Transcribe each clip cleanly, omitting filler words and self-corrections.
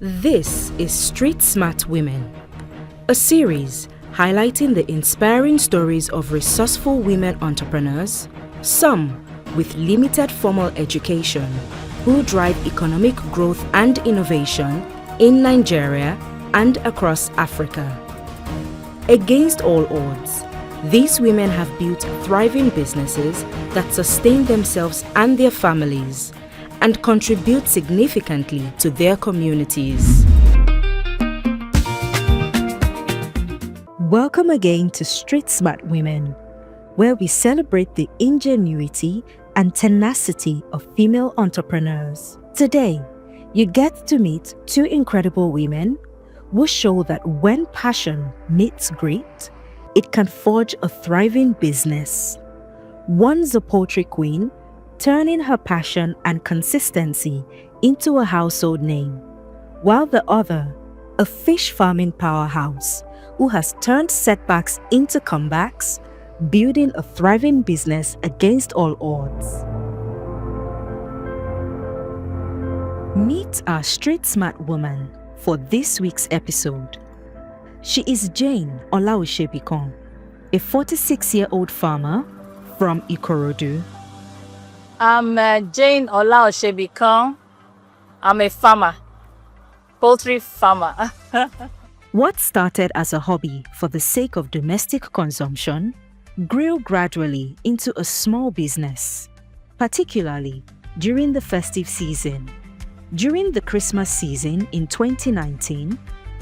This is Street Smart Women, a series highlighting the inspiring stories of resourceful women entrepreneurs, some with limited formal education, who drive economic growth and innovation in Nigeria and across Africa. Against all odds, these women have built thriving businesses that sustain themselves and their families and contribute significantly to their communities. Welcome again to Street Smart Women, where we celebrate the ingenuity and tenacity of female entrepreneurs. Today, you get to meet two incredible women who show that when passion meets grit, it can forge a thriving business. One's a poultry queen, turning her passion and consistency into a household name, while the other, a fish farming powerhouse who has turned setbacks into comebacks, building a thriving business against all odds. Meet our street smart woman for this week's episode. She is Jane Olaosebikan, a 46-year-old farmer from Ikorodu. I'm Jane Olaosebikan. I'm a farmer, poultry farmer. What started as a hobby for the sake of domestic consumption grew gradually into a small business, particularly during the festive season. During the Christmas season in 2019,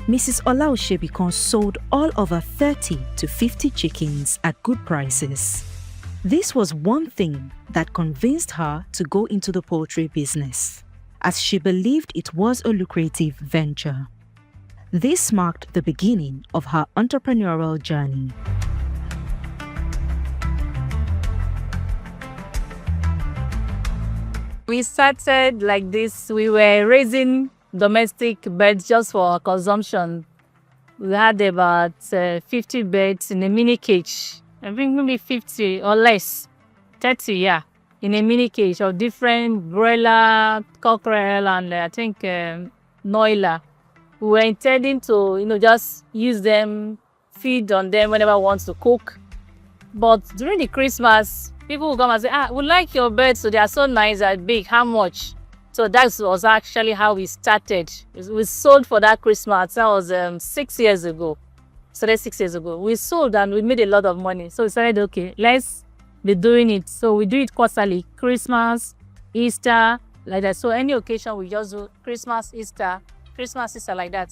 Mrs. Olaosebikan sold all over 30 to 50 chickens at good prices. This was one thing that convinced her to go into the poultry business, as she believed it was a lucrative venture. This marked the beginning of her entrepreneurial journey. We started like this. We were raising domestic birds just for our consumption. We had about 50 birds in a mini cage. I think maybe 50 or less, 30, yeah, in a mini cage of different broiler, cockerel, and I think noiler. We were intending to, just use them, feed on them whenever we want to cook. But during the Christmas, people will come and say, we like your birds, so they are so nice and big, how much? So that was actually how we started. We sold for that Christmas, that was 6 years ago. Started 6 years ago. We sold and we made a lot of money. So we started, okay, let's be doing it. So we do it quarterly, Christmas, Easter, like that. So any occasion we just do Christmas, Easter, like that.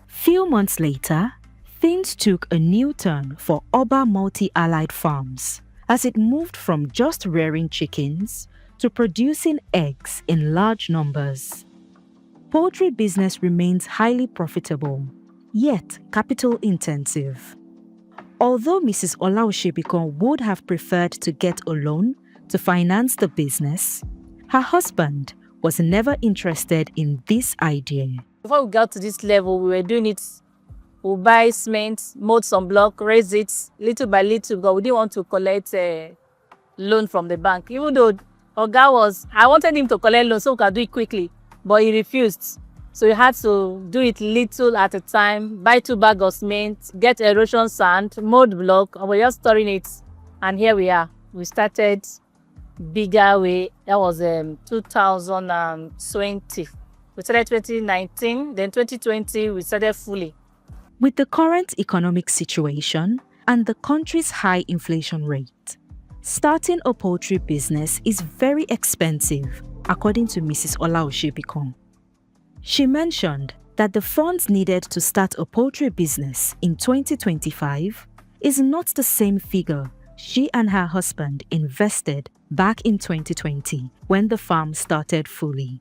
Few months later, things took a new turn for Oba Multi-Allied Farms, as it moved from just rearing chickens to producing eggs in large numbers. Poultry business remains highly profitable, yet capital intensive. Although Mrs. Olaosebikan would have preferred to get a loan to finance the business, her husband was never interested in this idea. Before we got to this level, we were doing it. We'll buy cement, mold some block, raise it little by little, but we didn't want to collect a loan from the bank. Even though I wanted him to collect loan so we could do it quickly, but he refused. So you had to do it little at a time, buy 2 bags of cement, get erosion sand, mold block, and we're just storing it. And here we are. We started bigger way. That was 2020. We started 2019, then 2020 we started fully. With the current economic situation and the country's high inflation rate, starting a poultry business is very expensive, according to Mrs. Olaosebikan. She mentioned that the funds needed to start a poultry business in 2025 is not the same figure she and her husband invested back in 2020 when the farm started fully.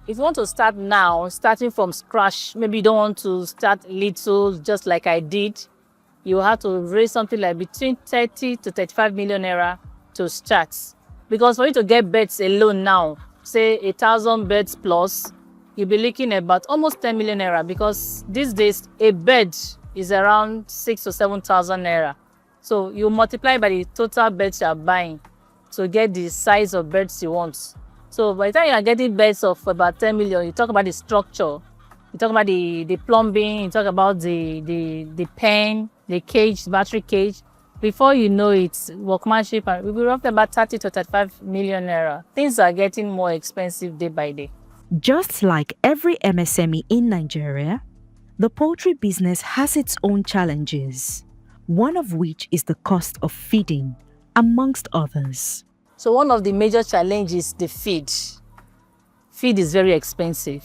If you want to start now, starting from scratch, maybe you don't want to start little, just like I did, you have to raise something like between 30 to 35 million naira to start. Because for you to get birds alone now, say 1,000 birds plus, you'll be looking at about almost 10 million naira, because these days a bird is around 6,000 to 7,000 naira. So you multiply by the total birds you are buying to get the size of birds you want. So by the time you are getting birds of about 10 million, you talk about the structure. You talk about the plumbing, you talk about the pen, the cage, battery cage. Before you know it, workmanship, and we'll be roughly about 30 to 35 million naira. Things are getting more expensive day by day. Just like every MSME in Nigeria, the poultry business has its own challenges, one of which is the cost of feeding, amongst others. So one of the major challenges is the feed. Feed is very expensive.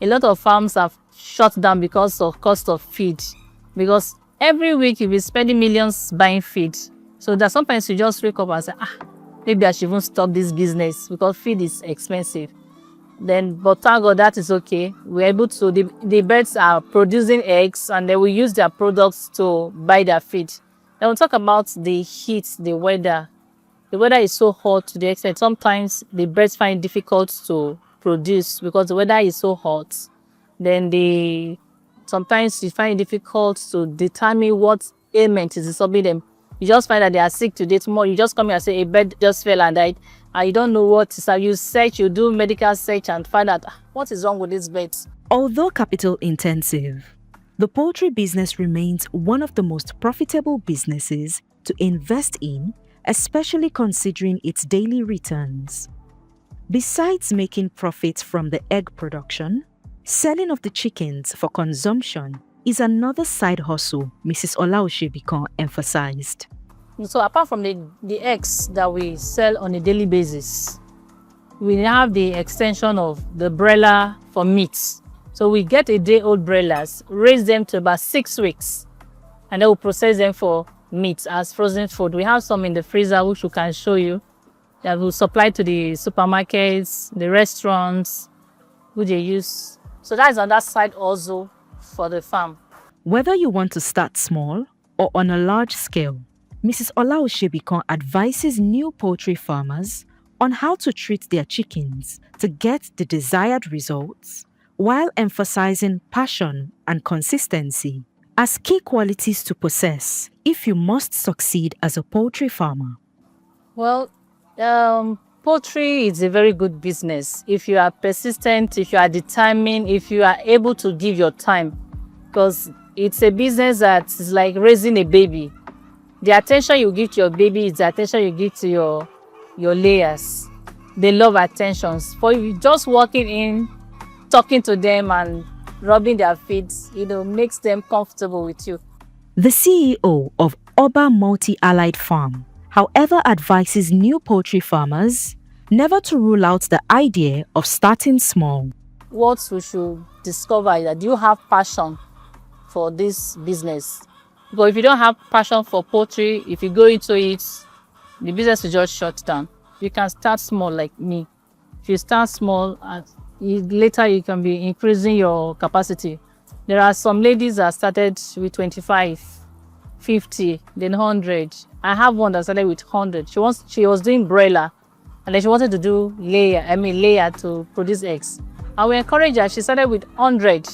A lot of farms have shut down because of cost of feed. Because every week you'll be spending millions buying feed. So that sometimes you just wake up and say, maybe I should even stop this business because feed is expensive. Then, but thank God that is okay. We're able to, the birds are producing eggs and they will use their products to buy their feed. Then we'll talk about the heat, the weather. The weather is so hot to the extent sometimes the birds find it difficult to produce because the weather is so hot. Then sometimes you find it difficult to determine what ailment is disturbing them. You just find that they are sick today, tomorrow you just come here and say a bird just fell and died, and you don't know what is. You search, you do medical search and find out what is wrong with these birds. Although capital intensive, the poultry business remains one of the most profitable businesses to invest in, especially considering its daily returns. Besides making profits from the egg production, selling of the chickens for consumption is another side hustle Mrs. Olaosebikan emphasized. So apart from the eggs that we sell on a daily basis, we have the extension of the broiler for meat. So we get a day-old broilers, raise them to about 6 weeks, and then we'll process them for meat as frozen food. We have some in the freezer which we can show you that will supply to the supermarkets, the restaurants, who they use. So that is on that side also for the farm. Whether you want to start small or on a large scale, Mrs. Olaosebikan advises new poultry farmers on how to treat their chickens to get the desired results while emphasizing passion and consistency as key qualities to possess if you must succeed as a poultry farmer. Well, poultry is a very good business if you are persistent, if you are determined, if you are able to give your time, because it's a business that is like raising a baby. The attention you give to your baby is the attention you give to your layers. They love attentions. For you just walking in, talking to them and rubbing their feet, makes them comfortable with you. The CEO of Oba Multi-Allied Farm, however, advises new poultry farmers never to rule out the idea of starting small. What we should discover is that you have passion for this business. Because if you don't have passion for poultry, if you go into it, the business will just shut down. You can start small like me. If you start small, later you can be increasing your capacity. There are some ladies that started with 25, 50, then 100. I have one that started with 100. She was doing broiler, and then she wanted to do layer to produce eggs. And we encouraged her. She started with 100.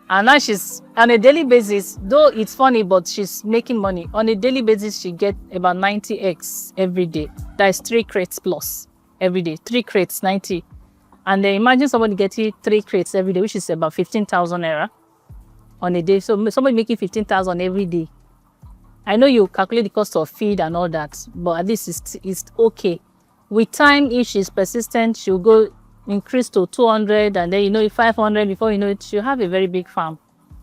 And now she's on a daily basis, though it's funny, but she's making money. On a daily basis, she gets about 90 eggs every day. That is 3 crates plus every day. 3 crates, 90. And then imagine somebody getting 3 crates every day, which is about 15,000 naira on a day. So somebody making 15,000 every day. I know you calculate the cost of feed and all that, but at least it's okay. With time, if she's persistent, she'll go increase to 200 and then 500. Before you know it, you have a very big farm.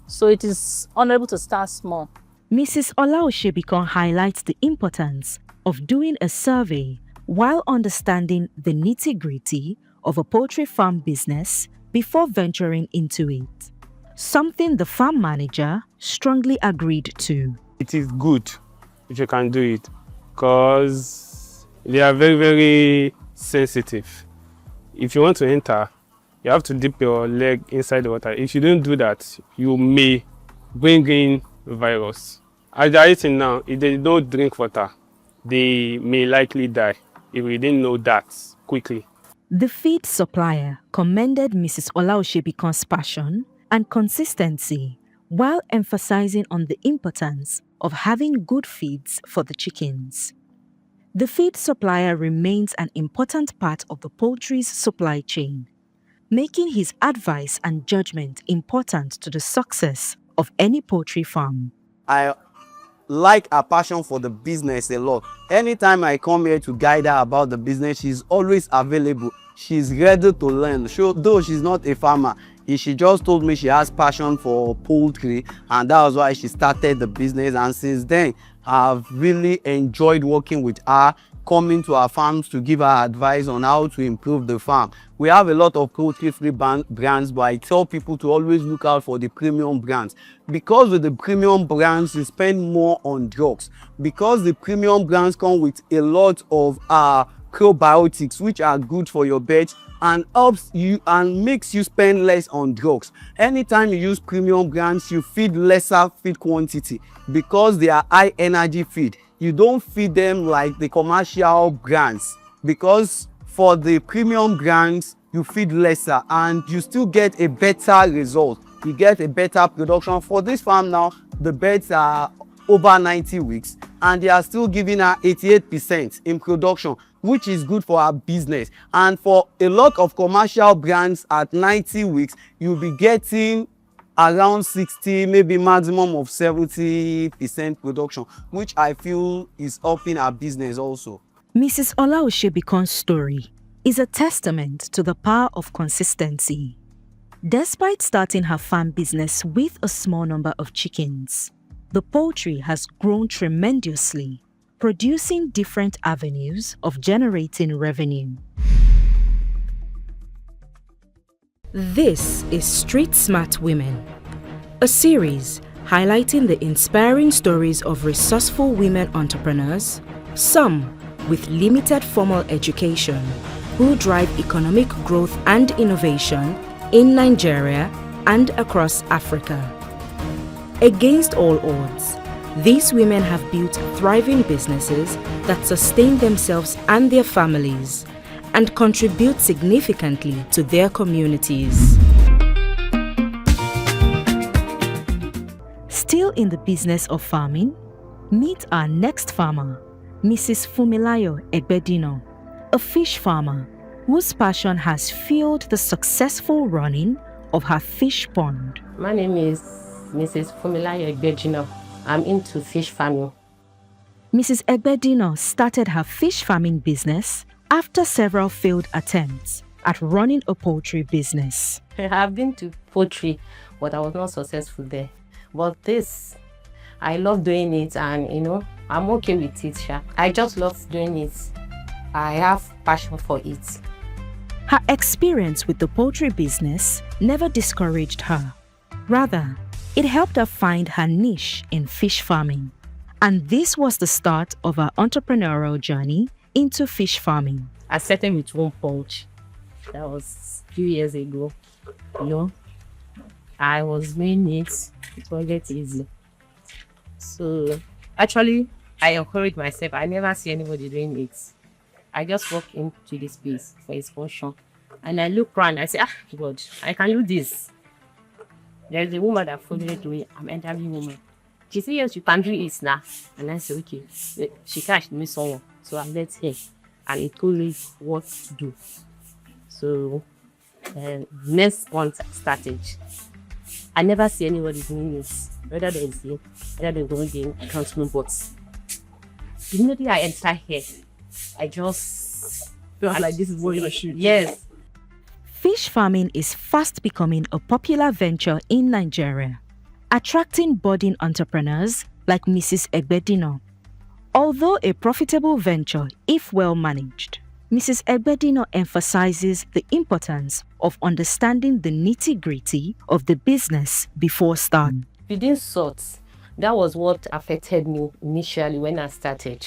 So it is honorable to start small. Mrs. Olaosebikan highlights the importance of doing a survey while understanding the nitty-gritty of a poultry farm business before venturing into it, something the farm manager strongly agreed to. It is good if you can do it because they are very, very sensitive. If you want to enter, you have to dip your leg inside the water. If you don't do that, you may bring in virus. As they are eating now, if they don't drink water, they may likely die if we didn't know that quickly. The feed supplier commended Mrs. Olaosebikan's passion and consistency while emphasizing on the importance of having good feeds for the chickens. The feed supplier remains an important part of the poultry's supply chain. making his advice and judgment important to the success of any poultry farm. I like her passion for the business a lot. Anytime I come here to guide her about the business, she's always available. She's ready to learn. Though she's not a farmer, she just told me she has passion for poultry, and that was why she started the business. And since then, I've really enjoyed working with her, coming to our farms to give her advice on how to improve the farm. We have a lot of cruelty-free brands, but I tell people to always look out for the premium brands, because with the premium brands you spend more on drugs, because the premium brands come with a lot of probiotics which are good for your birds and helps you and makes you spend less on drugs. Anytime you use premium brands, you feed lesser feed quantity because they are high energy feed. You don't feed them like the commercial brands, because for the premium brands you feed lesser and you still get a better result. You get a better production. For this farm now, the birds are over 90 weeks and they are still giving her 88% in production, which is good for our business. And for a lot of commercial brands at 90 weeks, you'll be getting around 60, maybe maximum of 70% production, which I feel is helping our business also. Mrs. Olaosebikan's story is a testament to the power of consistency. Despite starting her farm business with a small number of chickens, the poultry has grown tremendously, producing different avenues of generating revenue. This is Street Smart Women, a series highlighting the inspiring stories of resourceful women entrepreneurs, some with limited formal education, who drive economic growth and innovation in Nigeria and across Africa. Against all odds, these women have built thriving businesses that sustain themselves and their families and contribute significantly to their communities. Still in the business of farming, meet our next farmer, Mrs. Fumilayo Egbedina, a fish farmer whose passion has fueled the successful running of her fish pond. My name is Mrs. Fumilayo Egbedina. I'm into fish farming. Mrs. Egbedina started her fish farming business after several failed attempts at running a poultry business. I have been to poultry, but I was not successful there. But this, I love doing it, and I'm okay with it. I just love doing it. I have passion for it. Her experience with the poultry business never discouraged her. Rather, it helped her find her niche in fish farming. And this was the start of her entrepreneurial journey into fish farming. I started with one pouch. That was a few years ago. I was doing it. It was get easy. So actually, I encourage myself. I never see anybody doing it. I just walk into this place for exposure, and I look around. I say, God, I can do this. There's a woman that followed me. I'm interviewing woman. She said, yes, you can do it now. And I said, okay. She catched me someone. So I let her. And it told me what to do. So next month I started. I never see anybody doing this. Whether they going in, I can't know, but immediately I enter here, I just feel like this is what you should. Yes. Fish farming is fast becoming a popular venture in Nigeria, attracting budding entrepreneurs like Mrs. Egbedina. Although a profitable venture if well managed, Mrs. Egbedina emphasizes the importance of understanding the nitty-gritty of the business before starting. Within sorts, that was what affected me initially when I started.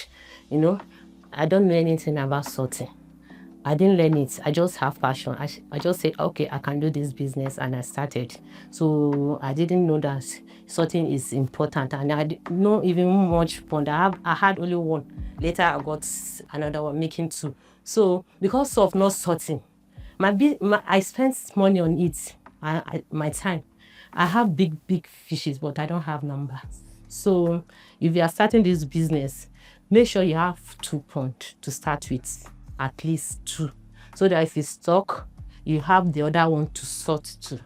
I don't know anything about sorting. I didn't learn it. I just have passion. I just said, okay, I can do this business, and I started. So I didn't know that sorting is important, and I didn't know even much pond. I had only one. Later, I got another one, making two. So because of not sorting, I spent money on it. My time. I have big fishes, but I don't have numbers. So if you are starting this business, make sure you have 2 ponds to start with, at least 2, so that if you stock, you have the other one to sort to.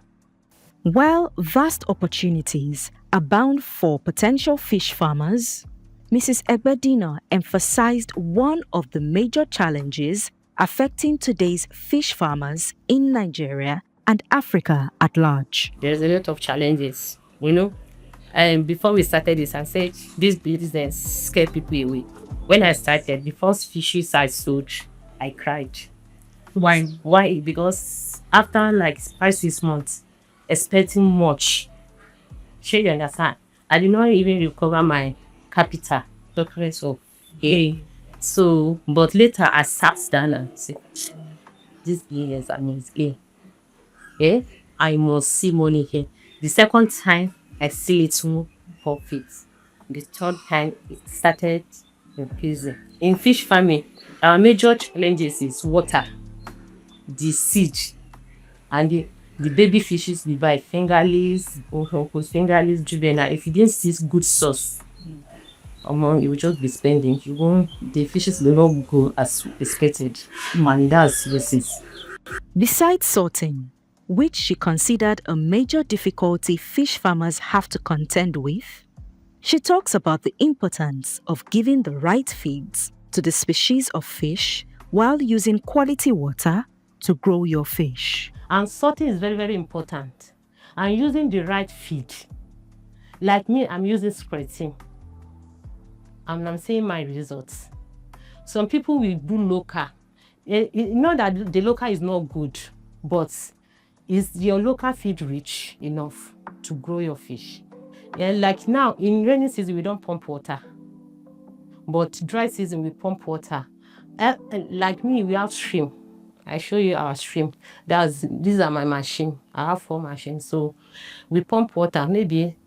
While vast opportunities abound for potential fish farmers, Mrs. Egbedina emphasized one of the major challenges affecting today's fish farmers in Nigeria and Africa at large. There's a lot of challenges, you know. And before we started this, I said this business scare people away. When I started, the first fishes I sold, I cried. Why? Why? Because after like 5-6 months, expecting much, sure you understand, I did not even recover my capital, the price of A. So, but later I sat down and said, this business I must gain. Yeah, I must see money here. The second time, I see little profit. The third time, it started increasing. In fish farming, our major challenges is water, the seed, and the baby fishes we buy, fingerlings, fingerlings, juvenile. If you didn't see good source, you will just be spending. You won't, the fishes will not go as expected. And that's this. Besides sorting, which she considered a major difficulty fish farmers have to contend with, she talks about the importance of giving the right feeds to the species of fish while using quality water to grow your fish. And sorting is very, very important. And using the right feed. Like me, I'm using spreading. And I'm seeing my results. Some people will do local. You know that the local is not good, but is your local feed rich enough to grow your fish? Yeah, like now, in rainy season, we don't pump water. But dry season, we pump water. Like me, we have stream. I show you our stream. These are my machine. I have 4 machines. So we pump water maybe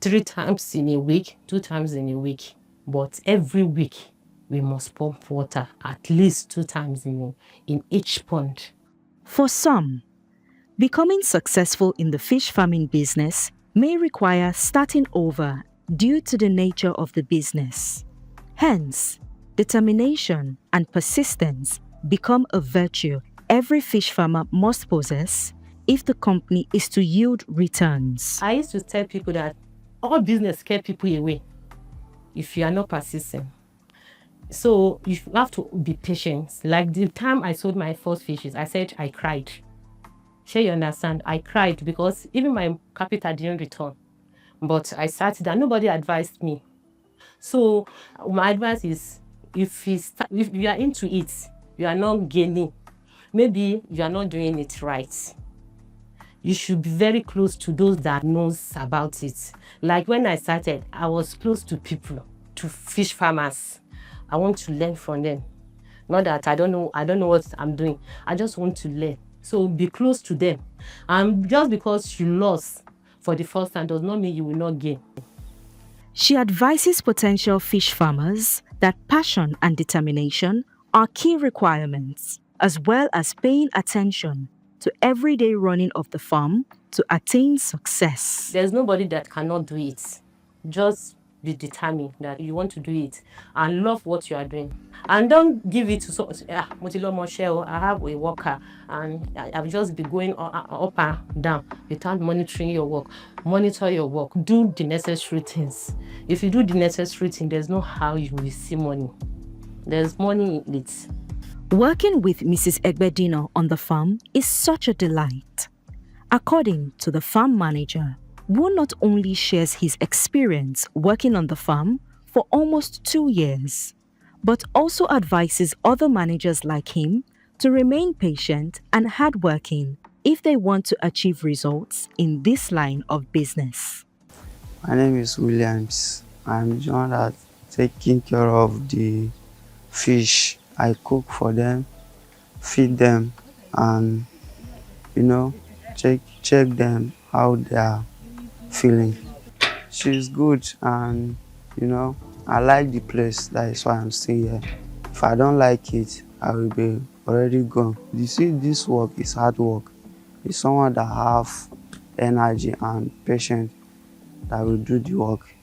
3 times in a week, 2 times in a week. But every week, we must pump water at least 2 times in each pond. For some, becoming successful in the fish farming business may require starting over due to the nature of the business. Hence, determination and persistence become a virtue every fish farmer must possess if the company is to yield returns. I used to tell people that all business scare people away if you are not persistent. So you have to be patient. Like the time I sold my first fishes, I said I cried. Sure, you understand? I cried because even my capital didn't return. But I sat down. Nobody advised me. So my advice is, if you are into it, you are not gaining. Maybe you are not doing it right. You should be very close to those that knows about it. Like when I started, I was close to people, to fish farmers. I want to learn from them. Not that I don't know what I'm doing. I just want to learn. So be close to them. And just because you lost for the first time does not mean you will not gain. She advises potential fish farmers that passion and determination are key requirements, as well as paying attention to everyday running of the farm to attain success. There's nobody that cannot do it. Just be determined that you want to do it and love what you are doing. And don't give it to I have a worker and I've just been going up and down without monitoring your work. Monitor your work. Do the necessary things. If you do the necessary thing, there's no how you will see money. There's money in it. Working with Mrs. Egbedina on the farm is such a delight. According to the farm manager, who not only shares his experience working on the farm for almost 2 years, but also advises other managers like him to remain patient and hardworking if they want to achieve results in this line of business. My name is Williams. I'm the one that's taking care of the fish. I cook for them, feed them, and check them how they are feeling. She's good, and I like the place. That is why I'm still here. If I don't like it, I will be already gone. You see, this work is hard work. It's someone that have energy and patience that will do the work.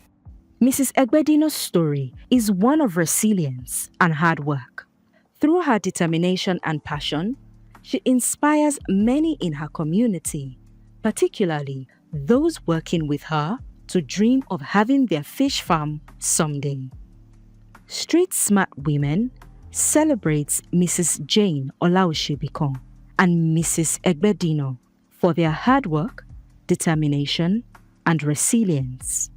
Mrs. Egbedina's story is one of resilience and hard work. Through her determination and passion, She inspires many in her community, particularly those working with her, to dream of having their fish farm someday. Street Smart Women celebrates Mrs. Jane Olaosebikan and Mrs. Egbedina for their hard work, determination, and resilience.